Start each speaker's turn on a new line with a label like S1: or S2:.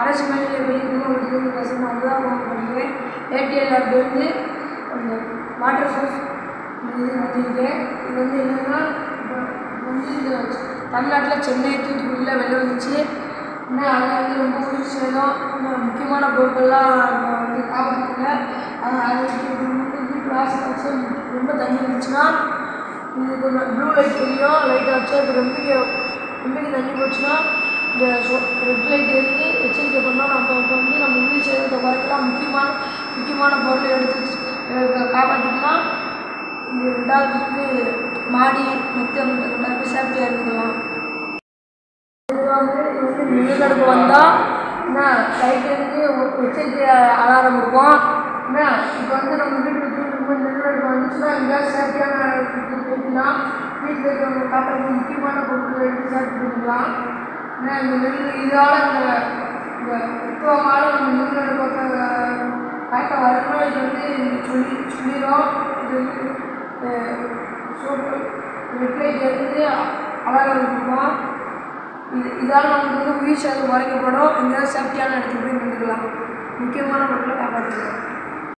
S1: அரசு மேல்நிலைப் பள்ளி கும்பகோணத்திலிருந்து பேசுகிறேன். நான் 9ஆம் படிக்கிறேன். ஏடிஎல் வந்து அந்த வாட்டர் ப்ரூஃப் இது வந்திருக்கேன். இது வந்து என்னென்னா இப்போ இந்த தமிழ்நாட்டில் சென்னை தூத்துக்குடியில் வெள்ளம் வந்துச்சு. இன்னும் அதை வந்து ரொம்ப உயிர் சேதம், இன்னும் முக்கியமான பொருட்கள்லாம் வந்து காப்பாற்றுங்க. அதை வீட்டு வாசல் வச்சு ரொம்ப தண்ணி இருந்துச்சுன்னா இது கொஞ்சம் ப்ளூ லைட் தெரியும், லைட்டை வச்சு அது ரொம்பக்கு தண்ணி போச்சுன்னா இந்த ரெட் லைட் எரிஞ்சு எச்சரிக்கை பண்ணோம். நம்ம வந்து நம்ம உயிர் சேதத்தை குறைக்கலாம். முக்கியமான பொருளை எடுத்து காப்பாற்றிக்கலாம். இந்த ரெண்டாவது வந்து மாடி மெத்த சேஃப்டியாக இருந்துக்கலாம். இது வந்து நிலநடுக்கம் வந்தால் என்ன லைட்லேருந்து எச்சரிக்கை அலாரம் இருக்கும். என்ன இப்போ வந்து நம்ம வீட்டுக்கு நிலநடுக்கம் வந்துச்சுன்னா எங்கேயாவது சேஃப்டியான போய்க்கலாம். வீட்டில் இருக்கிறவங்க காப்பாற்ற முக்கியமான பொருட்களை எடுத்து சேஃப்டி பண்ணிக்கலாம். ஏன்னா இந்த இதால் இந்த புத்தகமால் நம்ம நிலநடுக்கத்தை காக்க வரணும். இது வந்து சொல்லிடும். இது வந்து ரெட் லைட் இருந்து அலாரம் இருக்கும். இதால் நமக்கு வந்து உயிர் சேதம் குறைக்கப்படும். எங்கேயாவது சேஃப்டியான இடத்துக்கு போய் நின்றுக்கலாம். முக்கியமான பொருட்களை காப்பாற்றிக்கலாம்.